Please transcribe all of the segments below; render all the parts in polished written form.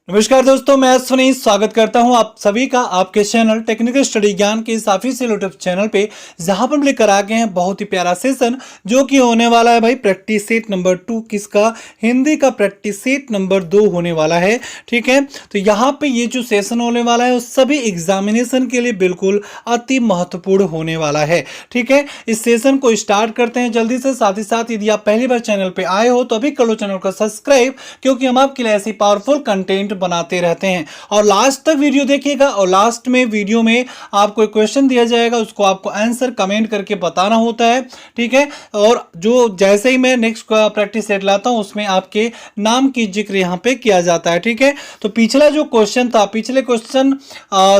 नमस्कार दोस्तों, मैं सुनील स्वागत करता हूं आप सभी का आपके चैनल टेक्निकल स्टडी ज्ञान के इस ऑफिशियल यूट्यूब चैनल पे, जहां पर हम लेकर आ गए हैं बहुत ही प्यारा सेशन जो कि होने वाला है भाई प्रैक्टिस सेट नंबर 2 किसका, हिंदी का प्रैक्टिस सेट नंबर 2 होने वाला है। ठीक है, तो यहाँ पे ये जो सेशन होने वाला है वो सभी एग्जामिनेशन के लिए बिल्कुल अति महत्वपूर्ण होने वाला है। ठीक है, इस सेशन को स्टार्ट करते हैं जल्दी से। साथ ही साथ यदि आप पहली बार चैनल पर आए हो तो अभी कर लो चैनल को सब्सक्राइब, क्योंकि हम आपके लिए ऐसी पावरफुल कंटेंट बनाते रहते हैं। और लास्ट तक वीडियो देखिएगा, और लास्ट में वीडियो में आपको एक क्वेश्चन दिया जाएगा, उसको आपको आंसर कमेंट करके बताना होता है। ठीक है, और जो जैसे ही मैं नेक्स्ट प्रैक्टिस सेट लाता हूं उसमें आपके नाम की जिक्र यहां पे किया जाता है। ठीक है, तो पिछला जो क्वेश्चन था, पिछले क्वेश्चन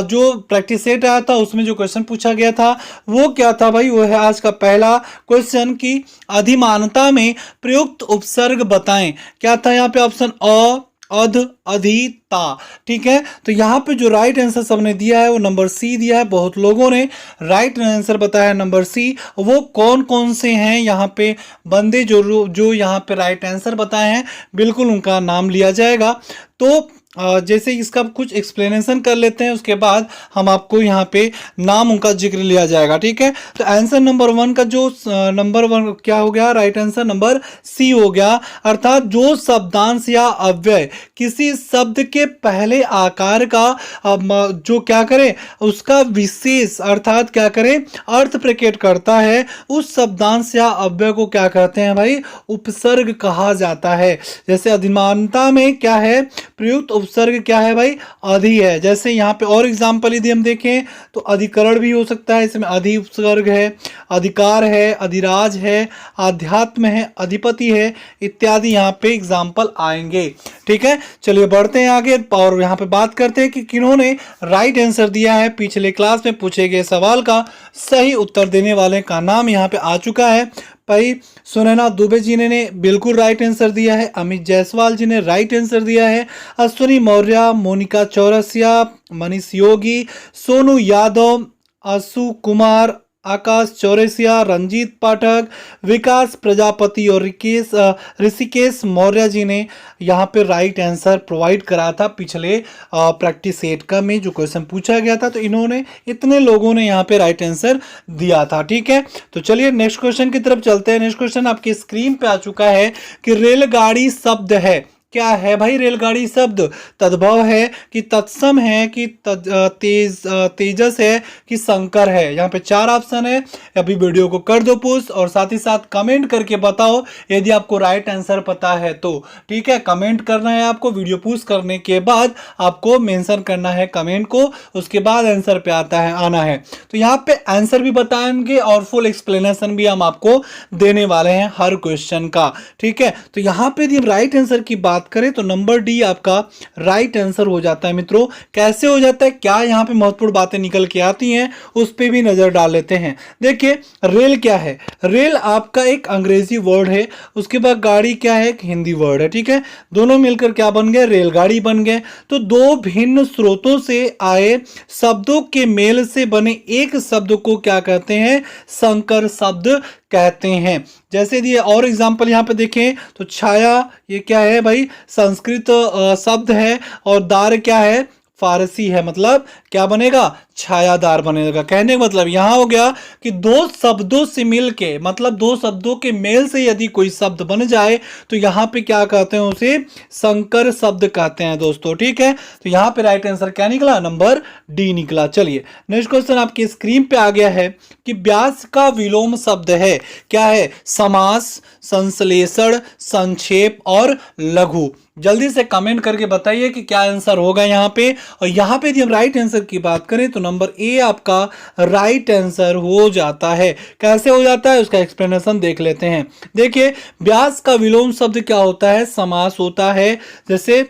जो प्रैक्टिस सेट आया था उसमें जो क्वेश्चन पूछा गया था वो क्या था भाई, वो है आज का पहला क्वेश्चन की अधिमानता में प्रयुक्त उपसर्ग बताएं। क्या था यहाँ पे ऑप्शन अ, अध, अधि, ता। ठीक है, तो यहां पे जो राइट आंसर सबने दिया है वो नंबर सी दिया है। बहुत लोगों ने राइट आंसर बताया नंबर सी। वो कौन कौन से हैं यहाँ पे बंदे जो यहाँ पे राइट आंसर बताए हैं, बिल्कुल उनका नाम लिया जाएगा। तो जैसे इसका कुछ एक्सप्लेनेशन कर लेते हैं, उसके बाद हम आपको यहाँ पे नाम उनका जिक्र लिया जाएगा। ठीक है, तो आंसर नंबर 1 का जो नंबर 1 क्या हो गया, राइट आंसर नंबर सी हो गया। अर्थात जो शब्दांश या अव्यय किसी शब्द के पहले आकार का जो क्या करे उसका विशेष अर्थात क्या करे अर्थ प्रकट करता है, उस शब्दांश या अव्यय को क्या कहते हैं भाई, उपसर्ग कहा जाता है। जैसे अधिमानता में क्या है, प्रयुक्त उपसर्ग क्या है भाई, अधि है। जैसे यहाँ पे और एग्जांपल यदि हम देखें तो अधिकरण भी हो सकता है, इसमें अधि उपसर्ग है, अधिकार है, अधिराज है, आध्यात्म है, अधिपति है इत्यादि यहाँ पे एग्जांपल आएंगे। ठीक है, चलिए बढ़ते हैं आगे और यहाँ पे बात करते हैं कि किन्होंने राइट आंसर दिया है। पिछले क्लास में पूछे गए सवाल का सही उत्तर देने वाले का नाम यहाँ पे आ चुका है भाई। सुनैना दुबे जी ने बिल्कुल राइट आंसर दिया है, अमित जायसवाल जी ने राइट आंसर दिया है, अश्विनी मौर्य, मोनिका चौरसिया, मनीष योगी, सोनू यादव, आशु कुमार, आकाश चौरसिया, रंजीत पाठक, विकास प्रजापति और ऋषिकेश मौर्य जी ने यहाँ पे राइट आंसर प्रोवाइड करा था पिछले प्रैक्टिस सेट का में जो क्वेश्चन पूछा गया था। तो इन्होंने इतने लोगों ने यहाँ पे राइट आंसर दिया था। ठीक है, तो चलिए नेक्स्ट क्वेश्चन की तरफ चलते हैं। नेक्स्ट क्वेश्चन आपकी स्क्रीन पे आ चुका है कि रेलगाड़ी शब्द है, क्या है भाई रेलगाड़ी शब्द, तद्भव है कि तत्सम है कि तेजस है कि शंकर है। यहाँ पे 4 ऑप्शन है। अभी वीडियो को कर दो पुश और साथ ही साथ कमेंट करके बताओ यदि आपको राइट आंसर पता है तो। ठीक है, कमेंट करना है आपको, वीडियो पुश करने के बाद आपको मेंशन करना है कमेंट को, उसके बाद आंसर पे आना है। तो यहाँ पे आंसर भी बताएंगे और फुल एक्सप्लेनेशन भी हम आपको देने वाले हैं हर क्वेश्चन का। ठीक है, तो यहाँ पे यदि राइट आंसर की बात करें तो नंबर डी आपका राइट आंसर हो जाता है। मित्रों कैसे हो जाता है, क्या यहां पे महत्वपूर्ण बातें निकल के आती हैं, उस पे भी नजर डाल लेते हैं। देखिए रेल क्या है, रेल आपका एक अंग्रेजी वर्ड है, उसके बाद गाड़ी क्या है, एक हिंदी वर्ड है। ठीक है, दोनों मिलकर क्या बन गए, रेलगाड़ी बन गए। तो दो भिन्न स्रोतों से आए शब्दों के मेल से बने एक शब्द को क्या कहते हैं, संकर शब्द कहते हैं। जैसे यदि और एग्जांपल यहाँ पे देखें तो छाया ये क्या है भाई, संस्कृत शब्द है, और दार क्या है, फारसी है। मतलब क्या बनेगा, छायादार बनेगा। कहने का मतलब यहां हो गया कि दो शब्दों से मिलके, मतलब दो शब्दों के मेल से यदि कोई शब्द बन जाए तो यहां पे क्या कहते हैं, उसे संकर शब्द कहते हैं दोस्तों। ठीक है, तो यहां पे राइट आंसर क्या निकला, नंबर डी निकला। चलिए नेक्स्ट क्वेश्चन आपकी स्क्रीन पे आ गया है कि व्यास का विलोम शब्द है, क्या है, समास, संश्लेषण, संक्षेप और लघु। जल्दी से कमेंट करके बताइए कि क्या आंसर होगा यहाँ पे। और यहाँ पे यदि हम राइट आंसर की बात करें तो नंबर ए आपका राइट आंसर हो जाता है। कैसे हो जाता है उसका एक्सप्लेनेशन देख लेते हैं। देखिए व्यास का विलोम शब्द क्या होता है, समास होता है। जैसे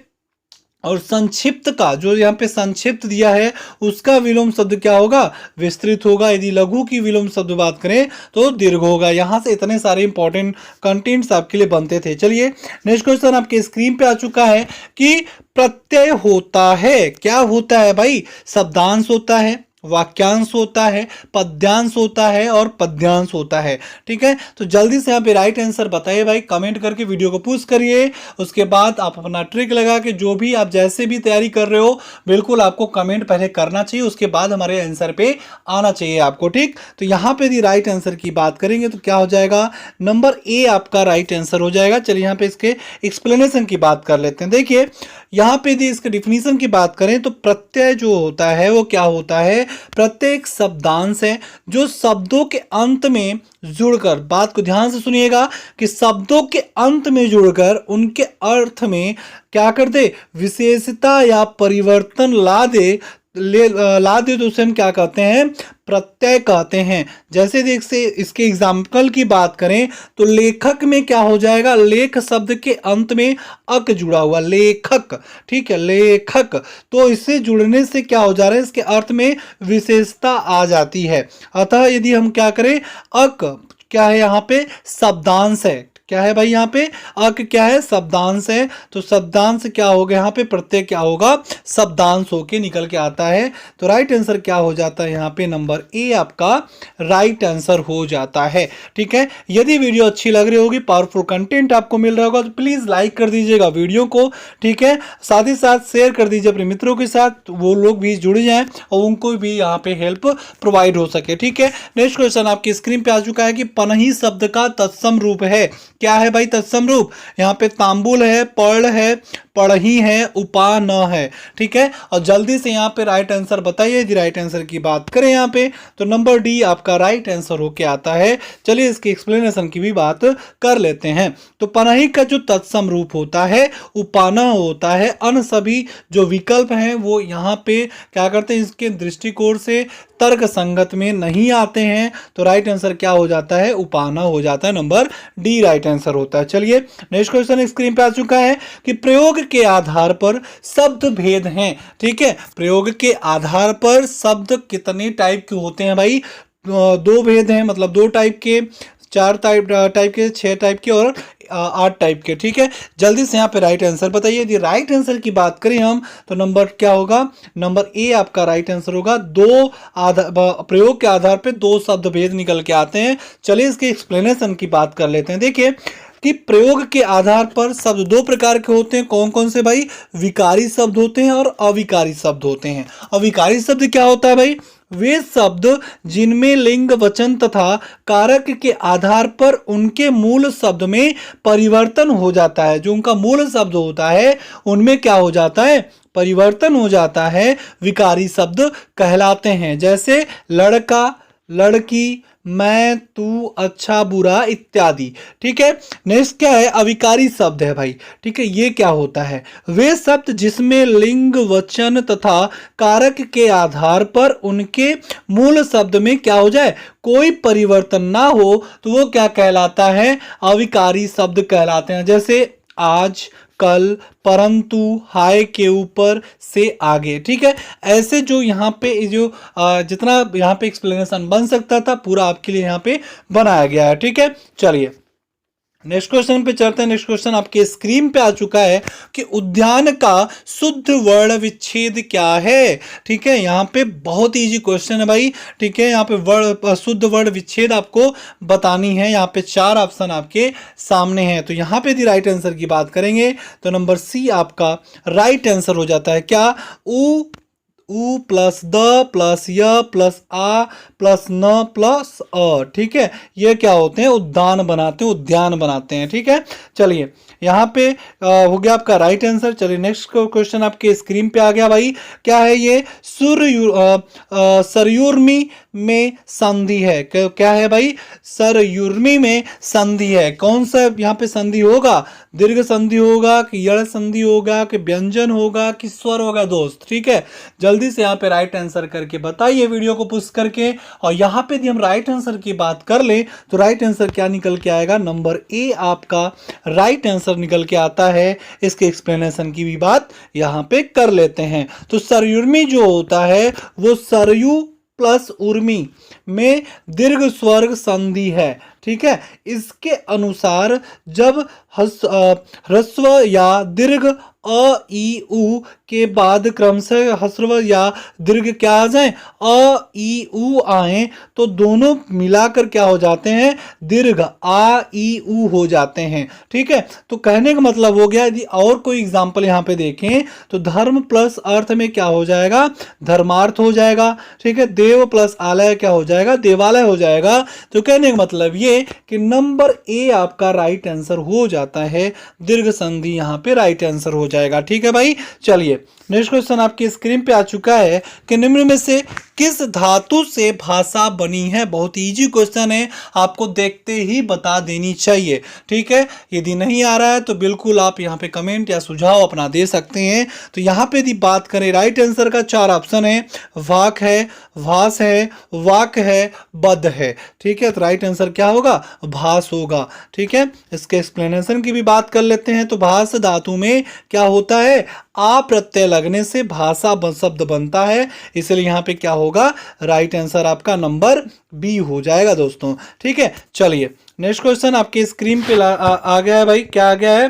और संक्षिप्त का जो यहाँ पे संक्षिप्त दिया है उसका विलोम शब्द क्या होगा, विस्तृत होगा। यदि लघु की विलोम शब्द बात करें तो दीर्घ होगा। यहाँ से इतने सारे इंपॉर्टेंट कंटेंट्स आपके लिए बनते थे। चलिए नेक्स्ट क्वेश्चन आपके स्क्रीन पे आ चुका है कि प्रत्यय होता है, क्या होता है भाई, शब्दांश होता है, वाक्यांश होता है, पद्यांश होता है और पद्यांश होता है। ठीक है, तो जल्दी से यहाँ पे राइट आंसर बताइए भाई, कमेंट करके वीडियो को पुश करिए। उसके बाद आप अपना ट्रिक लगा के जो भी आप जैसे भी तैयारी कर रहे हो बिल्कुल आपको कमेंट पहले करना चाहिए, उसके बाद हमारे आंसर पे आना चाहिए आपको। ठीक, तो यहाँ पे यदि राइट आंसर की बात करेंगे तो क्या हो जाएगा, नंबर ए आपका राइट आंसर हो जाएगा। चलिए यहाँ पे इसके एक्सप्लेनेशन की बात कर लेते हैं। देखिए यहाँ पे यदि इसके डिफिनीशन की बात करें तो प्रत्यय जो होता है वो क्या होता है, प्रत्येक शब्दांश है जो शब्दों के अंत में जुड़कर, बात को ध्यान से सुनिएगा, कि शब्दों के अंत में जुड़कर उनके अर्थ में क्या कर दे, विशेषता या परिवर्तन ला दे तो उसे हम क्या कहते हैं, प्रत्यय कहते हैं। जैसे देख से इसके एग्जाम्पल की बात करें तो लेखक में क्या हो जाएगा, लेख शब्द के अंत में अक जुड़ा हुआ, लेखक। ठीक है, लेखक, तो इससे जुड़ने से क्या हो जा रहा है, इसके अर्थ में विशेषता आ जाती है। अतः यदि हम क्या करें, अक क्या है यहाँ पे, शब्दांश है। क्या है भाई यहाँ पे, अक क्या है, शब्दांश है। तो शब्दांश क्या होगा यहाँ पे, प्रत्यय क्या होगा, शब्दांश होके निकल के आता है। तो राइट आंसर क्या हो जाता है यहाँ पे, नंबर ए आपका राइट आंसर हो जाता है। ठीक है, यदि वीडियो अच्छी लग रही होगी, पावरफुल कंटेंट आपको मिल रहा होगा तो प्लीज लाइक कर दीजिएगा वीडियो को। ठीक है, साथ ही साथ शेयर कर दीजिए अपने मित्रों के साथ, वो लोग भी जुड़ जाएं और उनको भी यहाँ पे हेल्प प्रोवाइड हो सके। ठीक है, नेक्स्ट क्वेश्चन आपकी स्क्रीन पे आ चुका है कि पनही शब्द का तत्सम रूप है। क्या है भाई तत्सम रूप, यहाँ पे तांबुल है, पढ़ है, पढ़ही है, उपान है। ठीक है, और जल्दी से यहाँ पे राइट आंसर बताइए। यदि राइट आंसर की बात करें यहाँ पे तो नंबर डी आपका राइट आंसर होके आता है। चलिए इसकी एक्सप्लेनेशन की भी बात कर लेते हैं। तो पनही का जो तत्सम रूप होता है उपाना होता है। अन्य सभी जो विकल्प हैं वो यहाँ पे क्या करते हैं, इसके दृष्टिकोण से तर्क संगत में नहीं आते हैं। तो राइट आंसर क्या हो जाता है, उपाना हो जाता है, नंबर डी राइट आंसर होता है। चलिए नेक्स्ट क्वेश्चन स्क्रीन पे आ चुका है कि प्रयोग के आधार पर शब्द भेद हैं। ठीक है, प्रयोग के आधार पर शब्द कितने टाइप के होते हैं भाई, दो भेद हैं, मतलब दो टाइप के, चार टाइप के, छह टाइप के और 8 टाइप के। ठीक है, जल्दी से यहाँ पे राइट आंसर बताइए। यदि राइट आंसर की बात करें हम तो नंबर क्या होगा, नंबर ए आपका राइट आंसर होगा। प्रयोग के आधार पे दो शब्द भेद निकल के आते हैं। चलिए इसके एक्सप्लेनेशन की बात कर लेते हैं। देखिए कि प्रयोग के आधार पर शब्द दो प्रकार के होते हैं। कौन कौन से भाई, विकारी शब्द होते हैं और अविकारी शब्द होते हैं। अविकारी शब्द क्या होता है भाई, वे शब्द जिनमें लिंग वचन तथा कारक के आधार पर उनके मूल शब्द में परिवर्तन हो जाता है। जो उनका मूल शब्द होता है उनमें क्या हो जाता है, परिवर्तन हो जाता है, विकारी शब्द कहलाते हैं। जैसे लड़का, लड़की, मैं, तू, अच्छा, बुरा इत्यादि। ठीक है, नेक्स्ट क्या है, अविकारी शब्द है भाई। ठीक है, ये क्या होता है, वे शब्द जिसमें लिंग वचन तथा कारक के आधार पर उनके मूल शब्द में क्या हो जाए, कोई परिवर्तन ना हो तो वो क्या कहलाता है, अविकारी शब्द कहलाते हैं। जैसे आज, कल, परंतु, हाय के ऊपर, से आगे। ठीक है, ऐसे जो यहाँ पे जो जितना यहाँ पे एक्सप्लेनेशन बन सकता था पूरा आपके लिए यहाँ पे बनाया गया है। ठीक है, चलिए नेक्स्ट क्वेश्चन पे चलते हैं। नेक्स्ट क्वेश्चन आपके स्क्रीन पे आ चुका है कि उद्यान का शुद्ध वर्ण विच्छेद क्या है। ठीक है, यहाँ पे बहुत इजी क्वेश्चन है भाई। ठीक है, यहाँ पे शुद्ध वर्ण विच्छेद आपको बतानी है। यहाँ पे 4 ऑप्शन आपके सामने हैं। तो यहाँ पे यदि राइट आंसर की बात करेंगे तो नंबर सी आपका राइट आंसर हो जाता है। क्या, उ प्लस द प्लस य प्लस आ प्लस न प्लस अ। ठीक है, ये क्या होते हैं, उद्यान बनाते हैं, उद्यान बनाते हैं। ठीक है, चलिए यहाँ पे हो गया आपका राइट आंसर। चलिए नेक्स्ट क्वेश्चन आपके स्क्रीन पे आ गया भाई। क्या है ये, सरयुर्मी में संधि है। क्या है भाई, सरयुर्मी में संधि है। कौन सा यहाँ पे संधि होगा, दीर्घ संधि होगा कि यड़ संधि होगा कि व्यंजन होगा कि स्वर होगा दोस्त। ठीक है, जल्दी से यहाँ पे राइट आंसर करके बताइए वीडियो को पुश करके। और यहाँ पे यदि हम राइट आंसर की बात कर ले तो राइट आंसर क्या निकल के आएगा, नंबर ए आपका राइट आंसर निकल के आता है। इसके एक्सप्लेनेशन की भी बात यहाँ पे कर लेते हैं। तो सरयुर्मी जो होता है वो सरयू प्लस उर्मी में दीर्घ स्वर्ग संधि है। ठीक है, इसके अनुसार जब ह्रस्व या दीर्घ अ ई उ के बाद क्रमशः ह्रस्व या दीर्घ क्या आ जाए, अ ई उ आए तो दोनों मिलाकर क्या हो जाते हैं, दीर्घ आ ई उ हो जाते हैं। ठीक है, तो कहने का मतलब हो गया। यदि और कोई एग्जांपल यहाँ पे देखें तो धर्म प्लस अर्थ में क्या हो जाएगा, धर्मार्थ हो जाएगा। ठीक है, देव प्लस आलय क्या हो जाएगा, देवालय हो जाएगा। तो कहने का मतलब ये कि नंबर ए आपका राइट आंसर हो जाता है, दीर्घ संधि यहाँ पे राइट आंसर हो जाएगा। ठीक है भाई, चलिए नेक्स्ट क्वेश्चन आपकी स्क्रीन पे आ चुका है कि निम्न में से किस धातु से भाषा बनी है। बहुत इजी क्वेश्चन है, आपको देखते ही बता देनी चाहिए। ठीक है, यदि नहीं आ रहा है तो बिल्कुल आप यहाँ पे कमेंट या सुझाव अपना दे सकते हैं। तो यहाँ पे यदि बात करें राइट आंसर का 4 ऑप्शन है, वाक है, भास है, वाक है, बद है। ठीक है, तो राइट आंसर क्या होगा, भास होगा। ठीक है, इसके एक्सप्लेनेशन की भी बात कर लेते हैं। तो भास धातु में क्या होता है, आ प्रत्यय लगने से भाषा शब्द बनता है, इसलिए यहाँ पे क्या होगा, राइट आंसर आपका नंबर बी हो जाएगा दोस्तों। ठीक है, चलिए नेक्स्ट क्वेश्चन आपके स्क्रीन पे आ गया है भाई। क्या आ गया है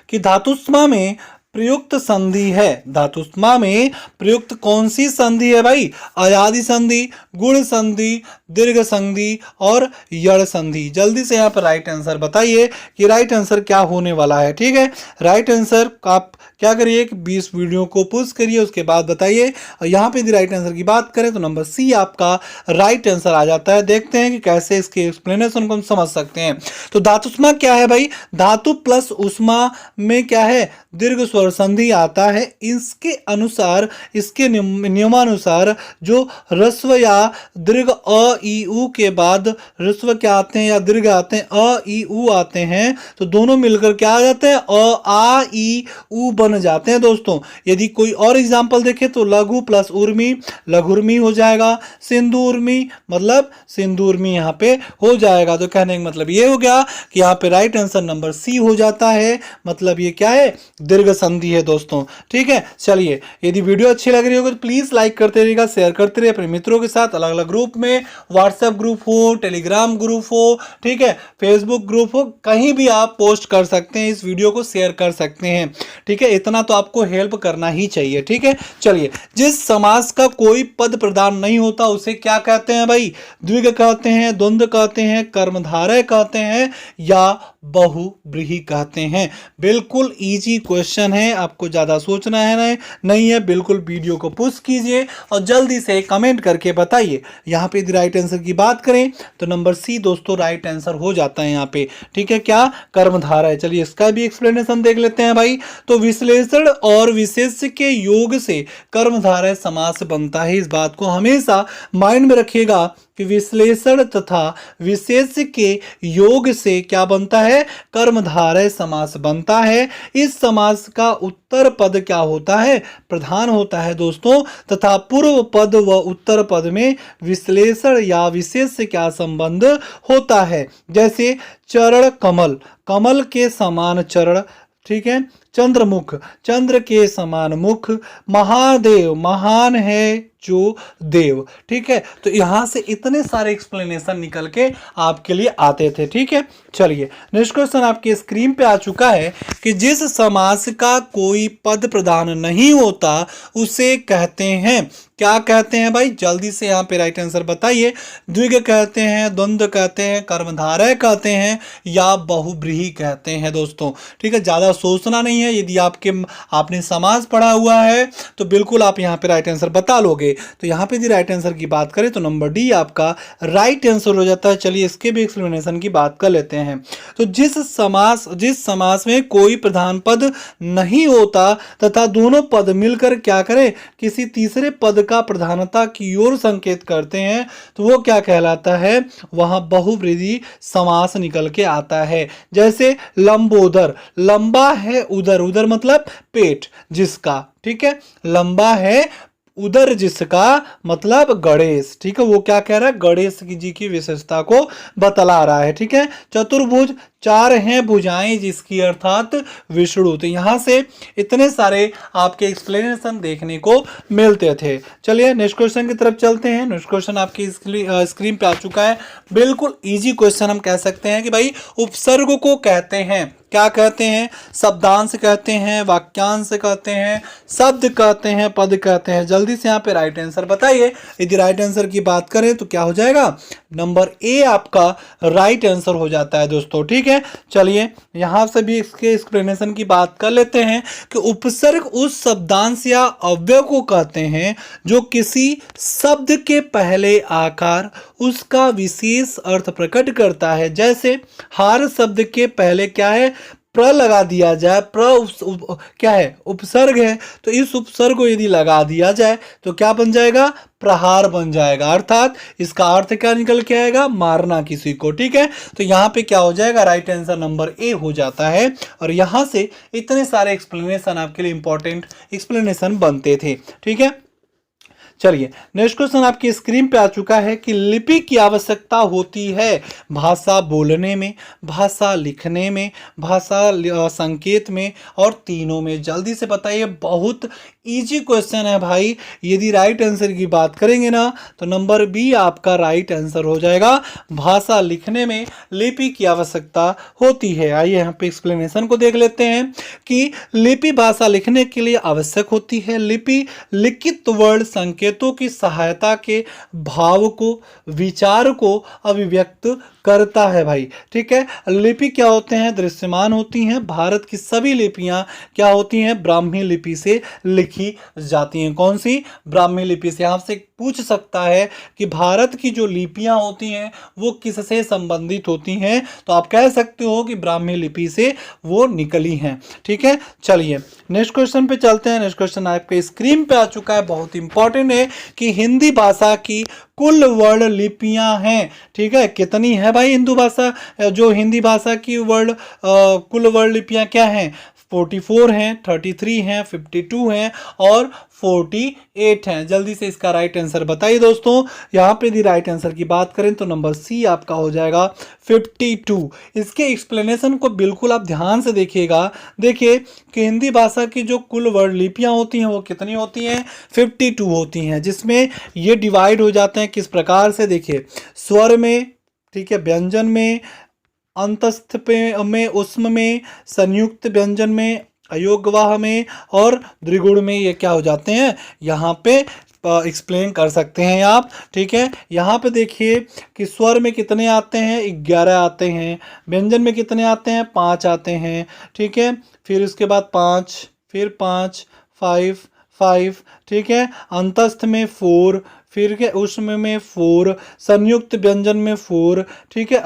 कि धातुस्मा में प्रयुक्त संधि है। धातुस्मा में प्रयुक्त कौन सी संधि है भाई, अयादि संधि, गुण संधि, दीर्घ संधि और यड़ संधि। जल्दी से यहाँ पर राइट आंसर बताइए कि राइट आंसर क्या होने वाला है। ठीक है, राइट आंसर आप क्या करिए कि 20 वीडियो को पुश करिए, उसके बाद बताइए। और यहाँ पे यदि राइट आंसर की बात करें तो नंबर सी आपका राइट आंसर आ जाता है। देखते हैं कि कैसे इसके एक्सप्लेनेशन को हम समझ सकते हैं। तो धातुस्मा क्या है भाई, धातु प्लस उष्मा में क्या है, दीर्घ स्वर संधि आता है। इसके अनुसार, इसके नियमानुसार जो ह्रस्व या दीर्घ अ ई उ के बाद ह्रस्व क्या आते हैं या दीर्घ आते हैं, अ ई उ आते हैं, तो दोनों मिलकर क्या आ जाते हैं, अ आ ई उ बन जाते हैं दोस्तों। यदि कोई और एग्जांपल देखें तो लघु प्लस उर्मी, लघुर्मी हो जाएगा। सिंदूर्मी मतलब सिंदूर्मी यहाँ पे हो जाएगा। तो कहने का मतलब ये हो गया कि यहाँ पे राइट आंसर नंबर सी हो जाता है। मतलब ये क्या है, दीर्घ संधि है दोस्तों। ठीक है, चलिए यदि वीडियो अच्छी लग रही होगी तो प्लीज लाइक करते रहिएगा, शेयर करते रहिए अपने मित्रों के साथ। अलग अलग ग्रुप में, व्हाट्सएप ग्रुप हो, टेलीग्राम ग्रुप हो, ठीक है, फेसबुक ग्रुप हो, कहीं भी आप पोस्ट कर सकते हैं, इस वीडियो को शेयर कर सकते हैं। ठीक है, इतना तो आपको हेल्प करना ही चाहिए। ठीक है, चलिए जिस समास का कोई पद प्रदान नहीं होता उसे क्या कहते हैं भाई, द्विग कहते हैं, द्वंद्व कहते हैं, कर्मधारय कहते हैं या बहुव्रीहि कहते हैं। बिल्कुल इजी क्वेश्चन है, आपको ज्यादा सोचना है नहीं है। बिल्कुल वीडियो को पुश कीजिए और जल्दी से कमेंट करके बताइए। यहाँ पे यदि राइट आंसर की बात करें तो नंबर सी दोस्तों राइट आंसर हो जाता है यहाँ पे। ठीक है, क्या कर्मधारय है। चलिए इसका भी एक्सप्लेनेशन देख लेते हैं भाई। तो विश्लेषण और विशेष्य के योग से कर्मधारय समास बनता है। इस बात को हमेशा माइंड में रखिएगा कि विश्लेषण तथा विशेष्य के योग से क्या बनता है, कर्मधारय समास बनता है। इस समास का उत्तर पद क्या होता है, प्रधान होता है दोस्तों, तथा पूर्व पद व उत्तर पद में विश्लेषण या विशेष्य क्या संबंध होता है। जैसे चरण कमल, कमल के समान चरण। ठीक है, चंद्रमुख, चंद्र के समान मुख। महादेव, महान है जो देव। ठीक है, तो यहां से इतने सारे एक्सप्लेनेशन निकल के आपके लिए आते थे। ठीक है, चलिए नेक्स्ट क्वेश्चन आपके स्क्रीन पे आ चुका है कि जिस समास का कोई पद प्रधान नहीं होता उसे कहते हैं, क्या कहते हैं भाई, जल्दी से यहाँ पे राइट आंसर बताइए। द्विग कहते हैं, द्वंद्व कहते हैं, कर्मधारय कहते हैं या बहुव्रीहि कहते हैं दोस्तों। ठीक है, ज्यादा सोचना नहीं है। यदि आपने समास पढ़ा हुआ है तो बिल्कुल आप यहाँ पे राइट आंसर बता लोगे। तो यहाँ पे यदि राइट आंसर की बात करें तो नंबर डी आपका राइट आंसर हो जाता है। चलिए इसके भी एक्सप्लेनेशन की बात कर लेते हैं। तो जिस समास में कोई प्रधान पद नहीं होता तथा दोनों पद मिलकर क्या करें, किसी तीसरे पद का प्रधानता की ओर संकेत करते हैं, तो वो क्या कहलाता है, वहां बहुव्रीहि समास निकल के आता है। जैसे लंबोदर, लंबा है उदर, उदर मतलब पेट जिसका। ठीक है, लंबा है उदर जिसका मतलब गणेश। ठीक है, वो क्या कह रहा है, गणेश जी की विशेषता को बतला रहा है। ठीक है, चतुर्भुज, चार हैं भुजाएं जिसकी, अर्थात विष्णु। तो यहाँ से इतने सारे आपके एक्सप्लेनेशन देखने को मिलते थे। चलिए नेक्स्ट क्वेश्चन की तरफ चलते हैं। नेक्स्ट क्वेश्चन आपकी स्क्रीन पे आ चुका है। बिल्कुल इजी क्वेश्चन हम कह सकते हैं कि भाई उपसर्ग को कहते हैं, क्या कहते हैं? शब्दांश कहते हैं, वाक्यांश कहते हैं, शब्द कहते हैं, पद कहते हैं। जल्दी से यहाँ पे राइट आंसर बताइए। यदि राइट आंसर की बात करें तो क्या हो जाएगा? नंबर ए आपका राइट आंसर हो जाता है दोस्तों। ठीक है, चलिए यहाँ से भी इसके एक्सप्लेनेशन की बात कर लेते हैं कि उपसर्ग उस शब्दांश या अव्यय को कहते हैं जो किसी शब्द के पहले आकार उसका विशेष अर्थ प्रकट करता है। जैसे हार शब्द के पहले क्या है? प्र लगा दिया जाए, क्या है? उपसर्ग है। तो इस उपसर्ग को यदि लगा दिया जाए तो क्या बन जाएगा? प्रहार बन जाएगा। अर्थात इसका अर्थ क्या निकल के आएगा? मारना किसी को। ठीक है, तो यहाँ पे क्या हो जाएगा? राइट आंसर नंबर ए हो जाता है। और यहाँ से इतने सारे एक्सप्लेनेशन आपके लिए इंपॉर्टेंट एक्सप्लेनेशन बनते थे। ठीक है, चलिए नेक्स्ट क्वेश्चन आपकी स्क्रीन पे आ चुका है कि लिपि की आवश्यकता होती है भाषा बोलने में, भाषा लिखने में, भाषा संकेत में और तीनों में। जल्दी से बताइए, बहुत इजी क्वेश्चन है भाई। यदि राइट आंसर की बात करेंगे ना तो नंबर बी आपका राइट आंसर हो जाएगा। भाषा लिखने में लिपि की आवश्यकता होती है। आइए यहाँ पे एक्सप्लेनेशन को देख लेते हैं कि लिपि भाषा लिखने के लिए आवश्यक होती है। लिपि लिखित वर्ण संकेतों की सहायता के भाव को, विचार को अभिव्यक्त करता है भाई। ठीक है, लिपि क्या होते हैं? दृश्यमान होती हैं। भारत की सभी लिपियां क्या होती हैं? ब्राह्मी लिपि से लिखी जाती हैं। कौन सी? ब्राह्मी लिपि से। आपसे पूछ सकता है कि भारत की जो लिपियां होती हैं वो किससे संबंधित होती हैं, तो आप कह सकते हो कि ब्राह्मी लिपि से वो निकली हैं। ठीक है, चलिए नेक्स्ट क्वेश्चन पे चलते हैं। नेक्स्ट क्वेश्चन आपके स्क्रीन पे आ चुका है, बहुत इंपॉर्टेंट है कि हिंदी भाषा की कुल वर्ण लिपियां हैं। ठीक है, कितनी है भाई हिंदू भाषा, जो हिंदी भाषा की कुल वर्ण लिपियां क्या हैं? 44 हैं, 33 हैं, 52 हैं और 48 हैं। जल्दी से इसका राइट आंसर बताइए दोस्तों। यहाँ पे यदि राइट आंसर की बात करें तो नंबर सी आपका हो जाएगा 52। इसके एक्सप्लेनेशन को बिल्कुल आप ध्यान से देखिएगा। देखिए कि हिंदी भाषा की जो कुल वर्ण लिपियाँ होती हैं वो कितनी होती हैं? 52 होती हैं, जिसमें ये डिवाइड हो जाते हैं किस प्रकार से? देखिए, स्वर में, ठीक है, व्यंजन में, अंतस्थ में, उष्म में, संयुक्त व्यंजन में, अयोगवाह में और द्विगुण में ये क्या हो जाते हैं? यहाँ पे एक्सप्लेन कर सकते हैं आप। ठीक है, यहाँ पे देखिए कि स्वर में कितने आते हैं? 11 आते हैं। व्यंजन में कितने आते हैं? 5 आते हैं। ठीक है, फिर उसके बाद 5, फिर 5, 5, ठीक है, अंतस्थ में 4, फिर के उष्म में 4, संयुक्त व्यंजन में 4, ठीक है,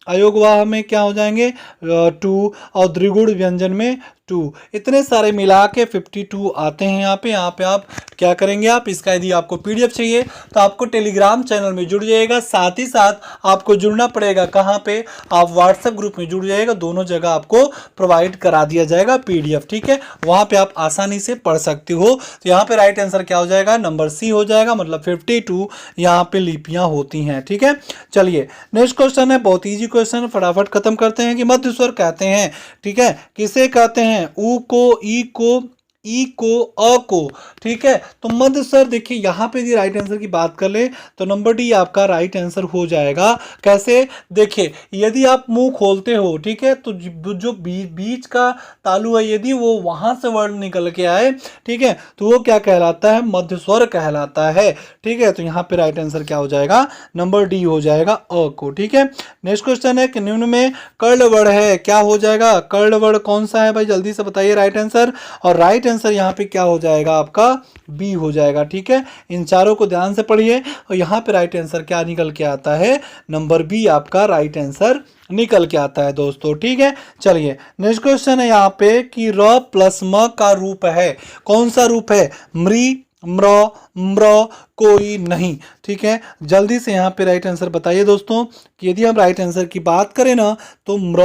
अयोगवाह में क्या हो जाएंगे? 2 और द्विगुण व्यंजन में 2। इतने सारे मिला के 52 आते हैं। यहाँ पे आप क्या करेंगे? आप इसका यदि आपको पीडीएफ चाहिए तो आपको टेलीग्राम चैनल में जुड़ जाइएगा। साथ ही साथ आपको जुड़ना पड़ेगा कहाँ पे? आप व्हाट्सएप ग्रुप में जुड़ जाइएगा। दोनों जगह आपको प्रोवाइड करा दिया जाएगा पीडीएफ। ठीक है, वहाँ पे आप आसानी से पढ़ सकते हो। तो यहाँ पे राइट आंसर क्या हो जाएगा? नंबर सी हो जाएगा, मतलब 52 यहाँ पे लिपियाँ होती हैं। ठीक है, चलिए नेक्स्ट क्वेश्चन है, बहुत ईजी क्वेश्चन, फटाफट खत्म करते हैं कि मध्य स्वर कहते हैं। ठीक है, किसे कहते हैं? ऊ को, ई को, ई को, अ को। ठीक है, तो मध्य स्वर देखिए यहाँ पे यदि राइट आंसर की बात कर ले तो नंबर डी आपका राइट आंसर हो जाएगा। कैसे? देखिए, यदि आप मुंह खोलते हो, ठीक है, तो जो बीच का तालु है यदि वो वहां से वर्ण निकल के आए, ठीक है, तो वो क्या कहलाता है? मध्य स्वर कहलाता है। ठीक है, तो यहाँ पे राइट आंसर क्या हो जाएगा? नंबर डी हो जाएगा, अ को। ठीक है, नेक्स्ट क्वेश्चन है कि निम्न में कर्ण वर्ण है, क्या हो जाएगा? कर्ण वर्ण कौन सा है भाई? जल्दी से बताइए राइट आंसर। और राइट आंसर यहाँ पे क्या हो जाएगा? आपका बी हो जाएगा। ठीक है, इन चारों को ध्यान से पढ़िए और यहाँ पे राइट आंसर क्या निकल के आता है? नंबर बी आपका राइट आंसर निकल के आता है दोस्तों। ठीक है, चलिए नेक्स्ट क्वेश्चन है यहाँ पे कि र प्लस म का रूप है, कौन सा रूप है? मृ, म्र, म्र, कोई नहीं। ठीक है, जल्दी से यहाँ पे राइट आंसर बताइए दोस्तों कि यदि हम राइट आंसर की बात करें ना तो म्र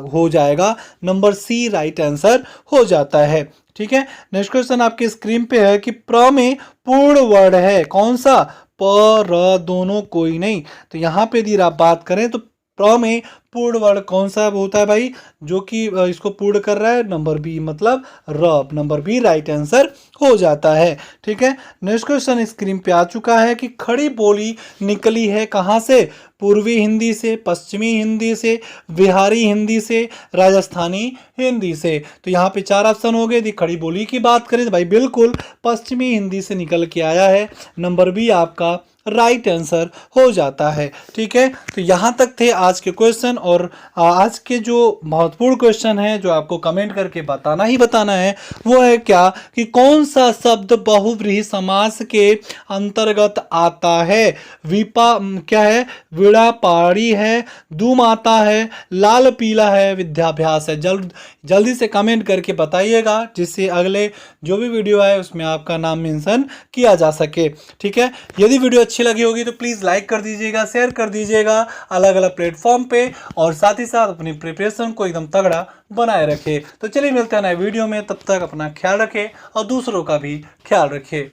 हो जाएगा। नंबर सी राइट आंसर हो जाता है। ठीक है, नेक्स्ट क्वेश्चन आपके स्क्रीन पे है कि प्र में पूर्ण वर्ण है, कौन सा? प, र दोनों कोई नहीं। तो यहाँ पे यदि आप बात करें तो प्र में पूर्ण वर्ण कौन सा होता है भाई, जो कि इसको पूर्ण कर रहा है, नंबर बी मतलब र, नंबर बी राइट आंसर हो जाता है। ठीक है, नेक्स्ट क्वेश्चन स्क्रीन पे आ चुका है कि खड़ी बोली निकली है कहाँ से, पूर्वी हिंदी से, पश्चिमी हिंदी से, बिहारी हिंदी से, राजस्थानी हिंदी से। तो यहाँ पे 4 ऑप्शन हो गए। यदि खड़ी बोली की बात करें तो भाई बिल्कुल पश्चिमी हिंदी से निकल के आया है, नंबर बी आपका राइट आंसर हो जाता है। ठीक है, तो यहाँ तक थे आज के क्वेश्चन, और आज के जो महत्वपूर्ण क्वेश्चन है जो आपको कमेंट करके बताना ही बताना है वो है क्या, कि कौन सा शब्द बहुव्रीहि समास के अंतर्गत आता है। क्या है, वीणा पहाड़ी है, धूम आता है, लाल पीला है, विद्याभ्यास है। जल्दी से कमेंट करके बताइएगा, जिससे अगले जो भी वीडियो आए उसमें आपका नाम मेंशन किया जा सके। ठीक है, यदि वीडियो अच्छी लगी होगी तो प्लीज़ लाइक कर दीजिएगा, शेयर कर दीजिएगा अलग अलग प्लेटफॉर्म पे, और साथ ही साथ अपनी प्रिपरेशन को एकदम तगड़ा बनाए रखें। तो चलिए मिलते हैं नए वीडियो में, तब तक अपना ख्याल रखें और दूसरों का भी ख्याल रखें।